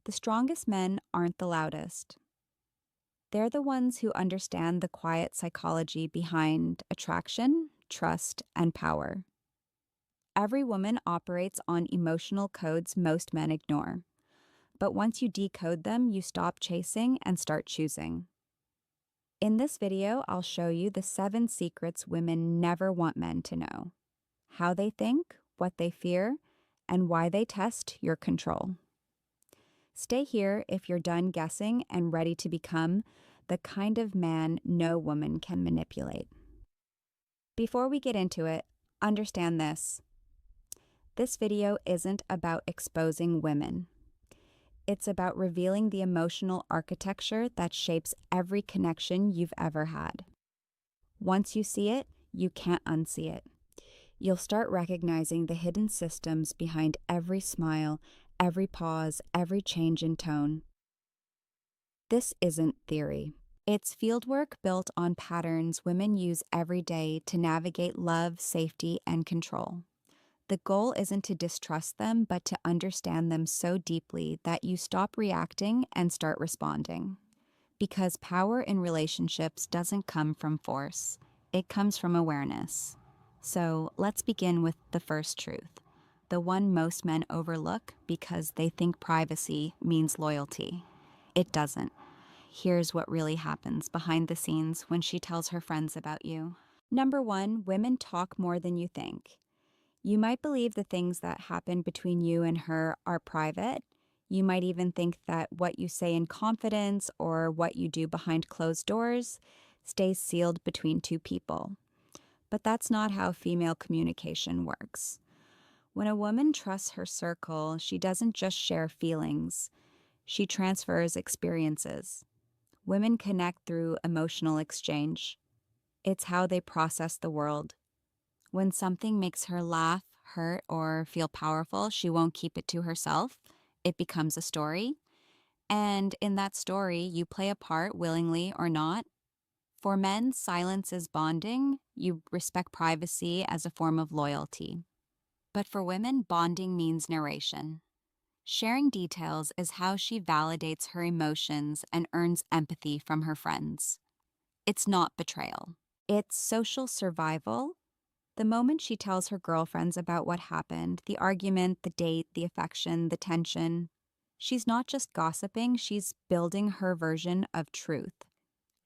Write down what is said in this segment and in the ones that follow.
The strongest men aren't the loudest. They're the ones who understand the quiet psychology behind attraction, trust, and power. Every woman operates on emotional codes most men ignore. But once you decode them, you stop chasing and start choosing. In this video, I'll show you the 7 secrets women never want men to know, how they think, what they fear, and why they test your control. Stay here if you're done guessing and ready to become the kind of man no woman can manipulate. Before we get into it, understand this. This video isn't about exposing women. It's about revealing the emotional architecture that shapes every connection you've ever had. Once you see it, you can't unsee it. You'll start recognizing the hidden systems behind every smile, every pause, every change in tone. This isn't theory. It's fieldwork built on patterns women use every day to navigate love, safety, and control. The goal isn't to distrust them, but to understand them so deeply that you stop reacting and start responding. Because power in relationships doesn't come from force, it comes from awareness. So let's begin with the first truth, the one most men overlook because they think privacy means loyalty. It doesn't. Here's what really happens behind the scenes when she tells her friends about you. Number 1, women talk more than you think. You might believe the things that happen between you and her are private. You might even think that what you say in confidence or what you do behind closed doors stays sealed between two people. But that's not how female communication works. When a woman trusts her circle, she doesn't just share feelings. She transfers experiences. Women connect through emotional exchange. It's how they process the world. When something makes her laugh, hurt, or feel powerful, she won't keep it to herself. It becomes a story. And in that story, you play a part willingly or not. For men, silence is bonding. You respect privacy as a form of loyalty. But for women, bonding means narration. Sharing details is how she validates her emotions and earns empathy from her friends. It's not betrayal. It's social survival. The moment she tells her girlfriends about what happened, the argument, the date, the affection, the tension, she's not just gossiping, she's building her version of truth.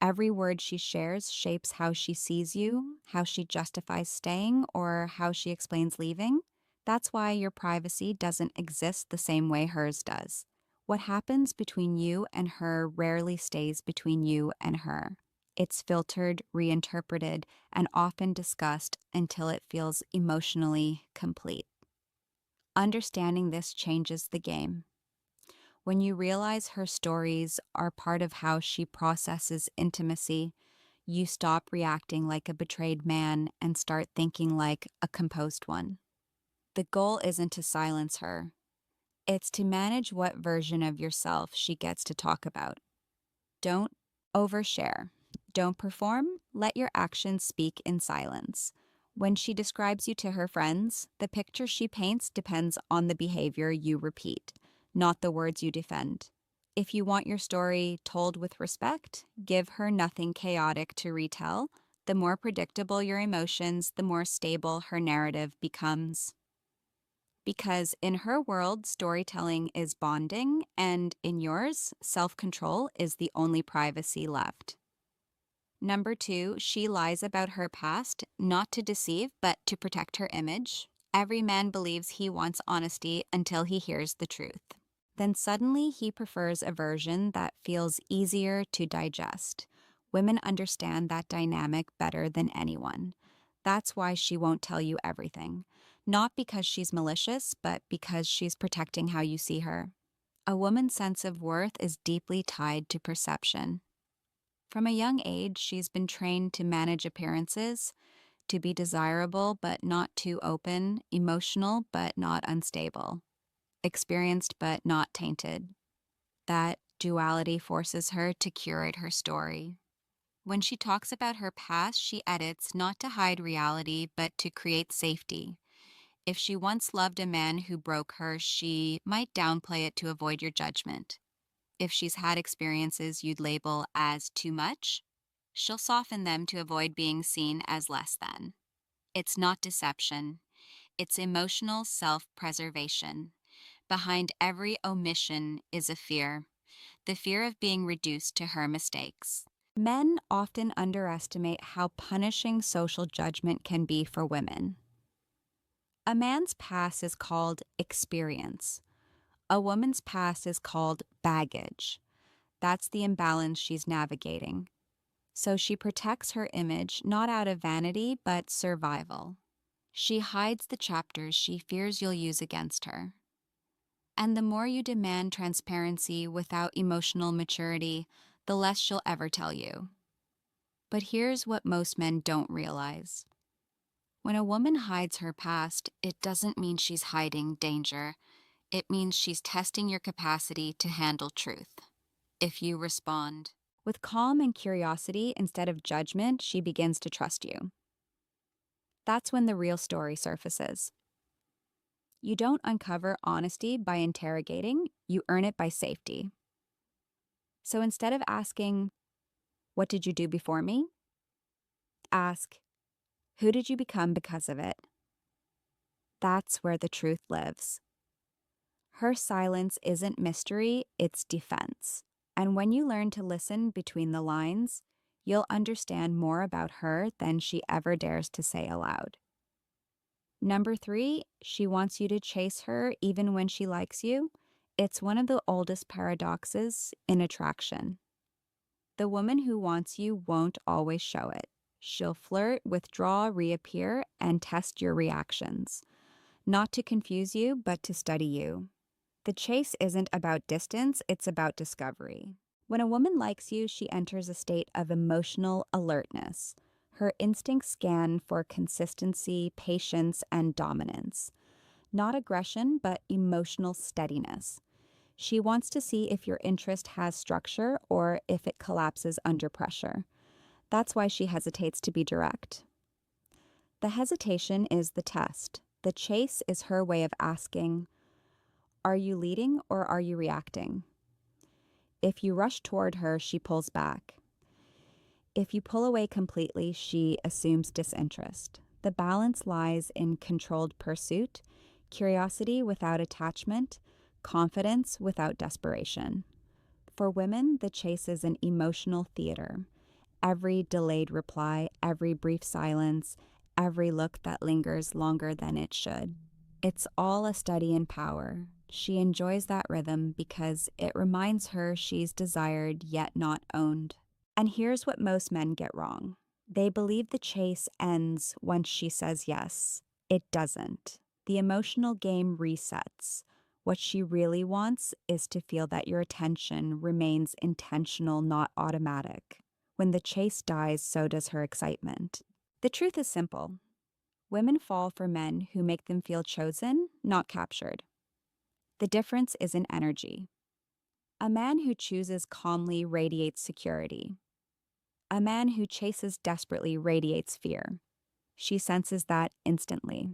Every word she shares shapes how she sees you, how she justifies staying, or how she explains leaving. That's why your privacy doesn't exist the same way hers does. What happens between you and her rarely stays between you and her. It's filtered, reinterpreted, and often discussed until it feels emotionally complete. Understanding this changes the game. When you realize her stories are part of how she processes intimacy, you stop reacting like a betrayed man and start thinking like a composed one. The goal isn't to silence her. It's to manage what version of yourself she gets to talk about. Don't overshare. Don't perform. Let your actions speak in silence. When she describes you to her friends, the picture she paints depends on the behavior you repeat, not the words you defend. If you want your story told with respect, give her nothing chaotic to retell. The more predictable your emotions, the more stable her narrative becomes. Because in her world, storytelling is bonding, and in yours, self-control is the only privacy left. Number 2, she lies about her past, not to deceive, but to protect her image. Every man believes he wants honesty until he hears the truth. Then suddenly he prefers a version that feels easier to digest. Women understand that dynamic better than anyone. That's why she won't tell you everything. Not because she's malicious, but because she's protecting how you see her. A woman's sense of worth is deeply tied to perception. From a young age, she's been trained to manage appearances, to be desirable but not too open, emotional but not unstable, experienced but not tainted. That duality forces her to curate her story. When she talks about her past, she edits not to hide reality but to create safety. If she once loved a man who broke her, she might downplay it to avoid your judgment. If she's had experiences you'd label as too much, she'll soften them to avoid being seen as less than. It's not deception, it's emotional self preservation. Behind every omission is a fear, the fear of being reduced to her mistakes. Men often underestimate how punishing social judgment can be for women. A man's past is called experience. A woman's past is called baggage. That's the imbalance she's navigating. So she protects her image not out of vanity, but survival. She hides the chapters she fears you'll use against her. And the more you demand transparency without emotional maturity, the less she'll ever tell you. But here's what most men don't realize. When a woman hides her past, it doesn't mean she's hiding danger. It means she's testing your capacity to handle truth. If you respond with calm and curiosity instead of judgment, she begins to trust you. That's when the real story surfaces. You don't uncover honesty by interrogating, you earn it by safety. So instead of asking, "What did you do before me?" ask, "Who did you become because of it?" That's where the truth lives. Her silence isn't mystery, it's defense. And when you learn to listen between the lines, you'll understand more about her than she ever dares to say aloud. Number 3, she wants you to chase her even when she likes you. It's one of the oldest paradoxes in attraction. The woman who wants you won't always show it. She'll flirt, withdraw, reappear, and test your reactions. Not to confuse you, but to study you. The chase isn't about distance, it's about discovery. When a woman likes you, she enters a state of emotional alertness. Her instincts scan for consistency, patience, and dominance. Not aggression, but emotional steadiness. She wants to see if your interest has structure or if it collapses under pressure. That's why she hesitates to be direct. The hesitation is the test. The chase is her way of asking, are you leading or are you reacting? If you rush toward her, she pulls back. If you pull away completely, she assumes disinterest. The balance lies in controlled pursuit, curiosity without attachment, confidence without desperation. For women, the chase is an emotional theater. Every delayed reply, every brief silence, every look that lingers longer than it should. It's all a study in power. She enjoys that rhythm because it reminds her she's desired yet not owned. And here's what most men get wrong. They believe the chase ends once she says yes. It doesn't. The emotional game resets. What she really wants is to feel that your attention remains intentional, not automatic. When the chase dies, so does her excitement. The truth is simple. Women fall for men who make them feel chosen, not captured. The difference is in energy. A man who chooses calmly radiates security. A man who chases desperately radiates fear. She senses that instantly.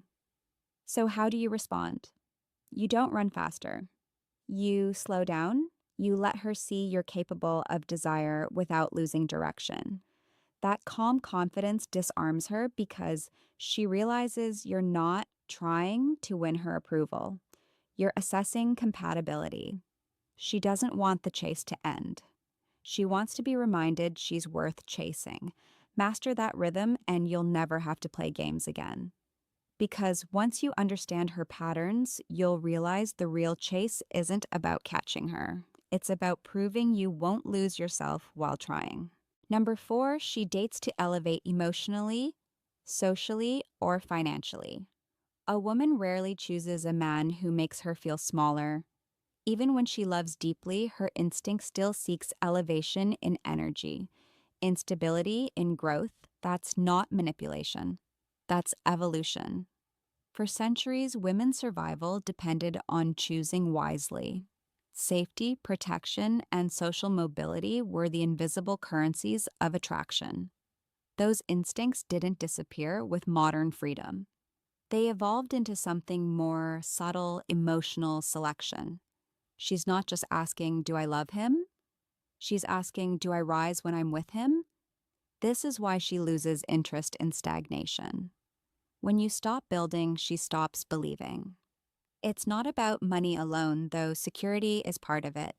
So how do you respond? You don't run faster. You slow down. You let her see you're capable of desire without losing direction. That calm confidence disarms her because she realizes you're not trying to win her approval. You're assessing compatibility. She doesn't want the chase to end. She wants to be reminded she's worth chasing. Master that rhythm and you'll never have to play games again. Because once you understand her patterns, you'll realize the real chase isn't about catching her. It's about proving you won't lose yourself while trying. Number 4, she dates to elevate emotionally, socially, or financially. A woman rarely chooses a man who makes her feel smaller. Even when she loves deeply, her instinct still seeks elevation in energy, instability in growth. That's not manipulation. That's evolution. For centuries, women's survival depended on choosing wisely. Safety, protection, and social mobility were the invisible currencies of attraction. Those instincts didn't disappear with modern freedom. They evolved into something more subtle, emotional selection. She's not just asking, do I love him? She's asking, do I rise when I'm with him? This is why she loses interest in stagnation. When you stop building, she stops believing. It's not about money alone, though security is part of it.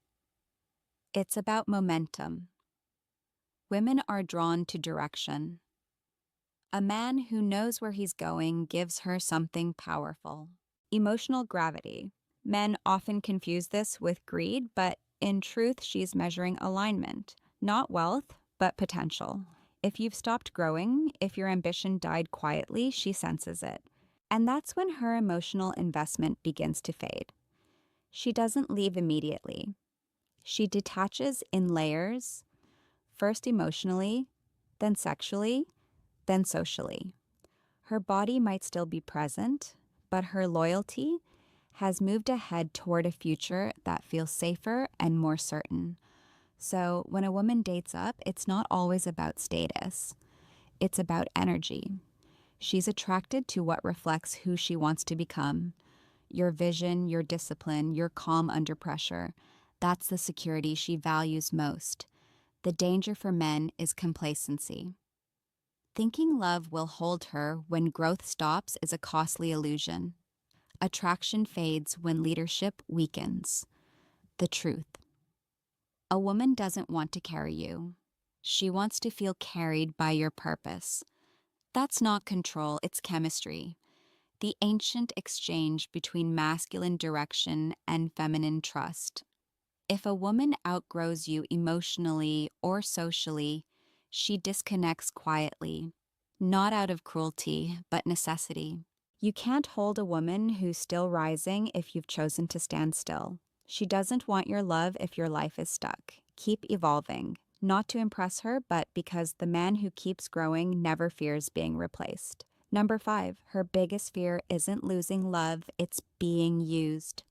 It's about momentum. Women are drawn to direction. A man who knows where he's going gives her something powerful. Emotional gravity. Men often confuse this with greed, but in truth, she's measuring alignment, not wealth, but potential. If you've stopped growing, if your ambition died quietly, she senses it. And that's when her emotional investment begins to fade. She doesn't leave immediately. She detaches in layers, first emotionally, then sexually, then socially. Her body might still be present, but her loyalty has moved ahead toward a future that feels safer and more certain. So when a woman dates up, it's not always about status. It's about energy. She's attracted to what reflects who she wants to become. Your vision, your discipline, your calm under pressure. That's the security she values most. The danger for men is complacency. Thinking love will hold her when growth stops is a costly illusion. Attraction fades when leadership weakens. The truth. A woman doesn't want to carry you. She wants to feel carried by your purpose. That's not control, it's chemistry. The ancient exchange between masculine direction and feminine trust. If a woman outgrows you emotionally or socially, she disconnects quietly, not out of cruelty, but necessity. You can't hold a woman who's still rising if you've chosen to stand still. She doesn't want your love if your life is stuck. Keep evolving, not to impress her, but because the man who keeps growing never fears being replaced. Number 5, her biggest fear isn't losing love, it's being used.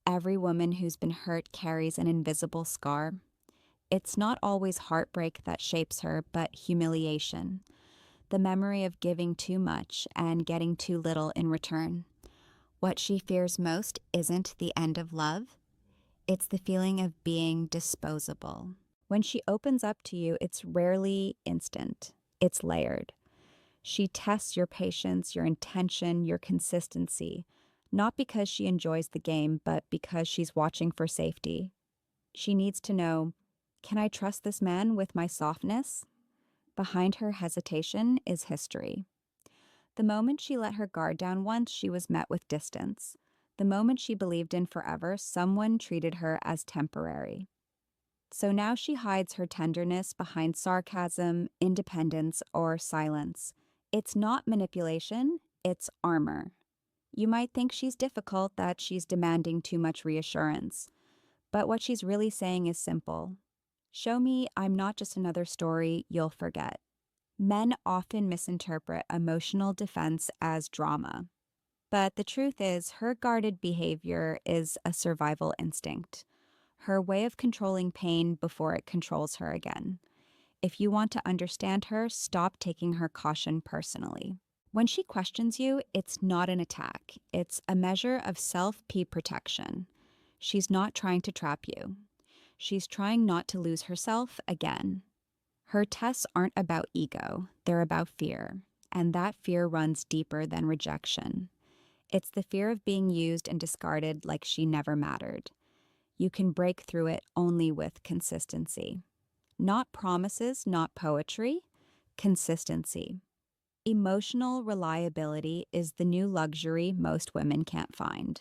Every woman who's been hurt carries an invisible scar. It's not always heartbreak that shapes her, but humiliation. The memory of giving too much and getting too little in return. What she fears most isn't the end of love, it's the feeling of being disposable. When she opens up to you, it's rarely instant, it's layered. She tests your patience, your intention, your consistency, not because she enjoys the game, but because she's watching for safety. She needs to know, can I trust this man with my softness? Behind her hesitation is history. The moment she let her guard down once, she was met with distance. The moment she believed in forever, someone treated her as temporary. So now she hides her tenderness behind sarcasm, independence, or silence. It's not manipulation, it's armor. You might think she's difficult, that she's demanding too much reassurance. But what she's really saying is simple. Show me I'm not just another story you'll forget. Men often misinterpret emotional defense as drama. But the truth is, her guarded behavior is a survival instinct. Her way of controlling pain before it controls her again. If you want to understand her, stop taking her caution personally. When she questions you, it's not an attack. It's a measure of self-protection. She's not trying to trap you. She's trying not to lose herself again. Her tests aren't about ego, they're about fear. And that fear runs deeper than rejection. It's the fear of being used and discarded like she never mattered. You can break through it only with consistency. Not promises, not poetry, consistency. Emotional reliability is the new luxury most women can't find.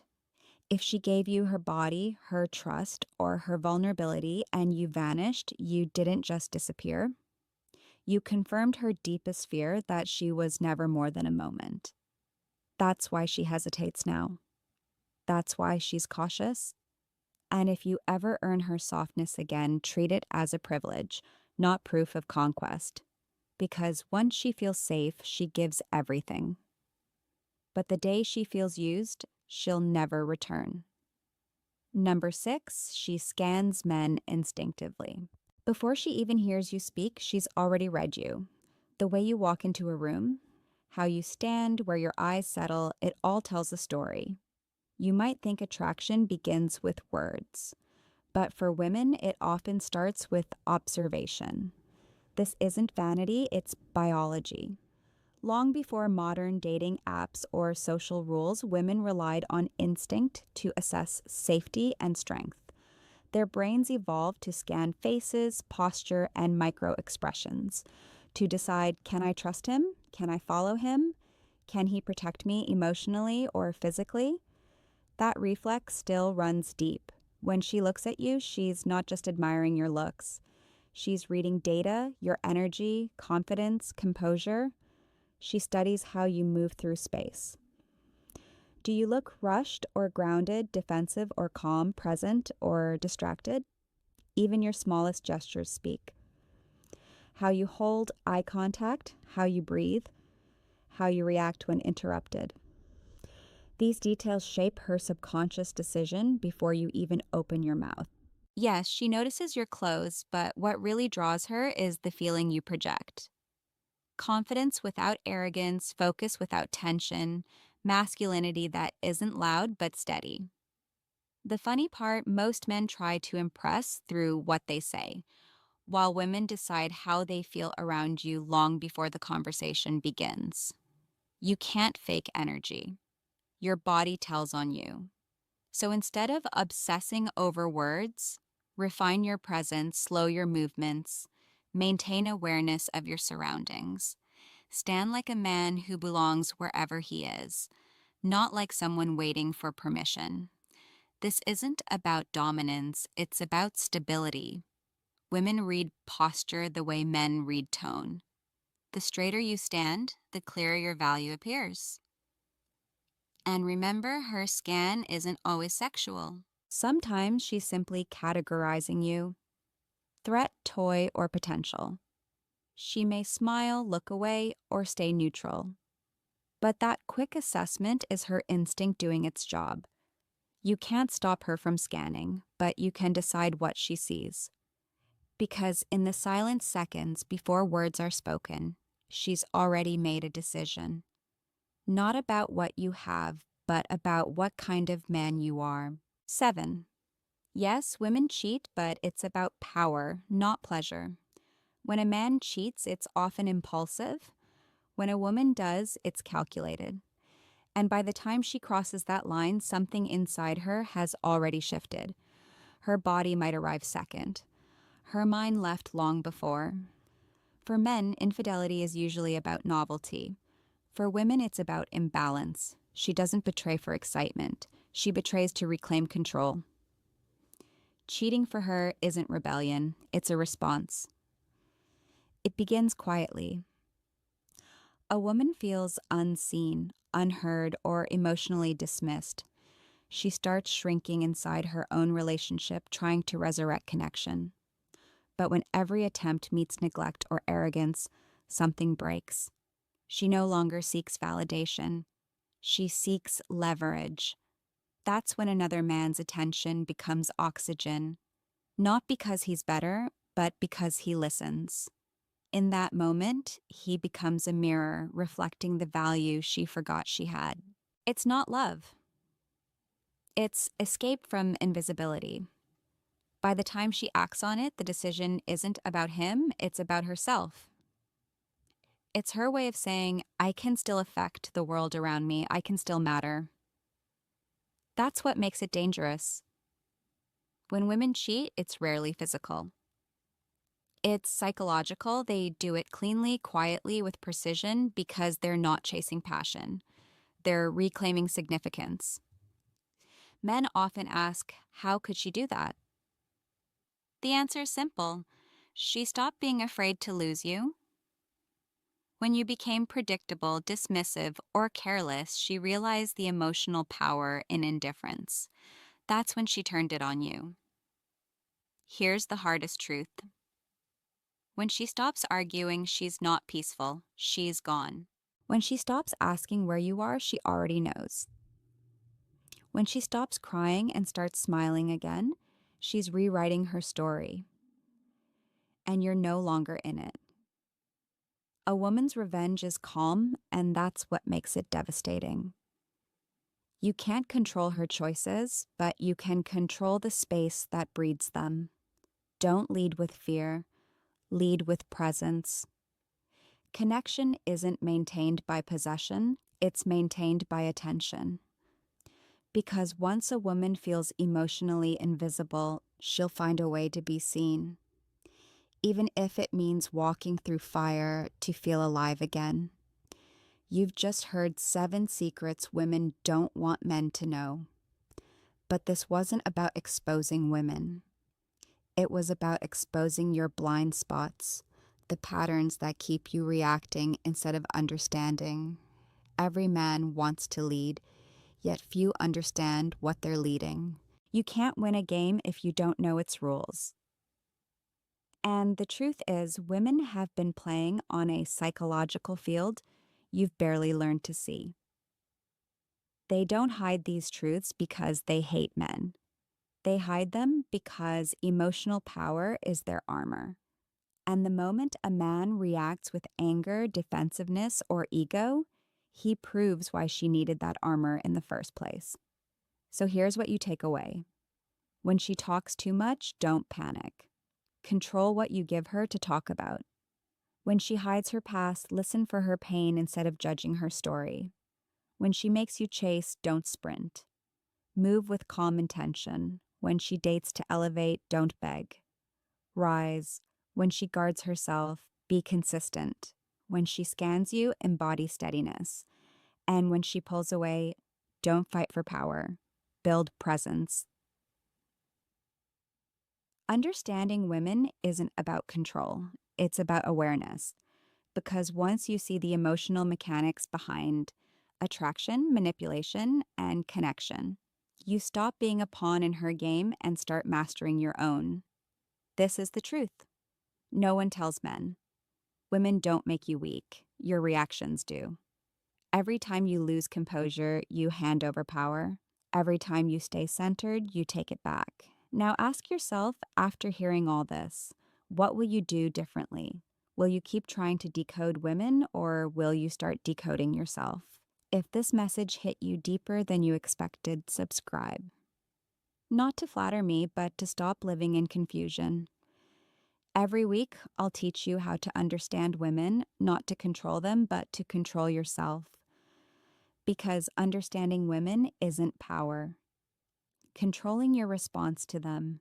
If she gave you her body, her trust, or her vulnerability and you vanished, you didn't just disappear. You confirmed her deepest fear that she was never more than a moment. That's why she hesitates now. That's why she's cautious. And if you ever earn her softness again, treat it as a privilege, not proof of conquest. Because once she feels safe, she gives everything. But the day she feels used, she'll never return. Number 6, she scans men instinctively. Before she even hears you speak, she's already read you. The way you walk into a room, How you stand, where your eyes settle, it all tells a story. You might think attraction begins with words, but for women, it often starts with observation. This isn't vanity, it's biology. Long before modern dating apps or social rules, women relied on instinct to assess safety and strength. Their brains evolved to scan faces, posture, and micro expressions to decide, can I trust him? Can I follow him? Can he protect me emotionally or physically? That reflex still runs deep. When she looks at you, she's not just admiring your looks. She's reading data, your energy, confidence, composure. She studies how you move through space. Do you look rushed or grounded, defensive or calm, present or distracted? Even your smallest gestures speak. How you hold eye contact, how you breathe, how you react when interrupted. These details shape her subconscious decision before you even open your mouth. Yes, she notices your clothes, but what really draws her is the feeling you project. Confidence without arrogance, focus without tension, masculinity that isn't loud but steady. The funny part, most men try to impress through what they say, while women decide how they feel around you long before the conversation begins. You can't fake energy. Your body tells on you. So instead of obsessing over words, refine your presence, slow your movements, maintain awareness of your surroundings. Stand like a man who belongs wherever he is, not like someone waiting for permission. This isn't about dominance, it's about stability. Women read posture the way men read tone. The straighter you stand, the clearer your value appears. And remember, her scan isn't always sexual. Sometimes she's simply categorizing you: threat, toy, or potential. She may smile, look away, or stay neutral. But that quick assessment is her instinct doing its job. You can't stop her from scanning, but you can decide what she sees. Because in the silent seconds before words are spoken, she's already made a decision. Not about what you have, but about what kind of man you are. 7. Yes, women cheat, but it's about power, not pleasure. When a man cheats, it's often impulsive. When a woman does, it's calculated. And by the time she crosses that line, something inside her has already shifted. Her body might arrive second. Her mind left long before. For men, infidelity is usually about novelty. For women, it's about imbalance. She doesn't betray for excitement. She betrays to reclaim control. Cheating for her isn't rebellion, it's a response. It begins quietly. A woman feels unseen, unheard, or emotionally dismissed. She starts shrinking inside her own relationship, trying to resurrect connection. But when every attempt meets neglect or arrogance, something breaks. She no longer seeks validation. She seeks leverage. That's when another man's attention becomes oxygen, not because he's better, but because he listens. In that moment, he becomes a mirror reflecting the value she forgot she had. It's not love. It's escape from invisibility. By the time she acts on it, the decision isn't about him, it's about herself. It's her way of saying, I can still affect the world around me, I can still matter. That's what makes it dangerous. When women cheat, it's rarely physical. It's psychological. They do it cleanly, quietly, with precision because they're not chasing passion. They're reclaiming significance. Men often ask, how could she do that? The answer is simple. She stopped being afraid to lose you. When you became predictable, dismissive, or careless, she realized the emotional power in indifference. That's when she turned it on you. Here's the hardest truth. When she stops arguing, she's not peaceful. She's gone. When she stops asking where you are, she already knows. When she stops crying and starts smiling again, she's rewriting her story. And you're no longer in it. A woman's revenge is calm, and that's what makes it devastating. You can't control her choices, but you can control the space that breeds them. Don't lead with fear, lead with presence. Connection isn't maintained by possession, it's maintained by attention. Because once a woman feels emotionally invisible, she'll find a way to be seen, even if it means walking through fire to feel alive again. You've just heard 7 secrets women don't want men to know. But this wasn't about exposing women. It was about exposing your blind spots, the patterns that keep you reacting instead of understanding. Every man wants to lead, yet few understand what they're leading. You can't win a game if you don't know its rules. And the truth is, women have been playing on a psychological field you've barely learned to see. They don't hide these truths because they hate men. They hide them because emotional power is their armor. And the moment a man reacts with anger, defensiveness, or ego, he proves why she needed that armor in the first place. So here's what you take away. When she talks too much, don't panic. Control what you give her to talk about. When she hides her past, listen for her pain instead of judging her story. When she makes you chase, don't sprint. Move with calm intention. When she dates to elevate, don't beg. Rise. When she guards herself, be consistent. When she scans you, embody steadiness. And when she pulls away, don't fight for power. Build presence. Understanding women isn't about control. It's about awareness. Because once you see the emotional mechanics behind attraction, manipulation, and connection, you stop being a pawn in her game and start mastering your own. This is the truth. No one tells men. Women don't make you weak. Your reactions do. Every time you lose composure, you hand over power. Every time you stay centered, you take it back. Now ask yourself, after hearing all this, what will you do differently? Will you keep trying to decode women, or will you start decoding yourself? If this message hit you deeper than you expected, subscribe. Not to flatter me, but to stop living in confusion. Every week, I'll teach you how to understand women, not to control them, but to control yourself. Because understanding women isn't power. Controlling your response to them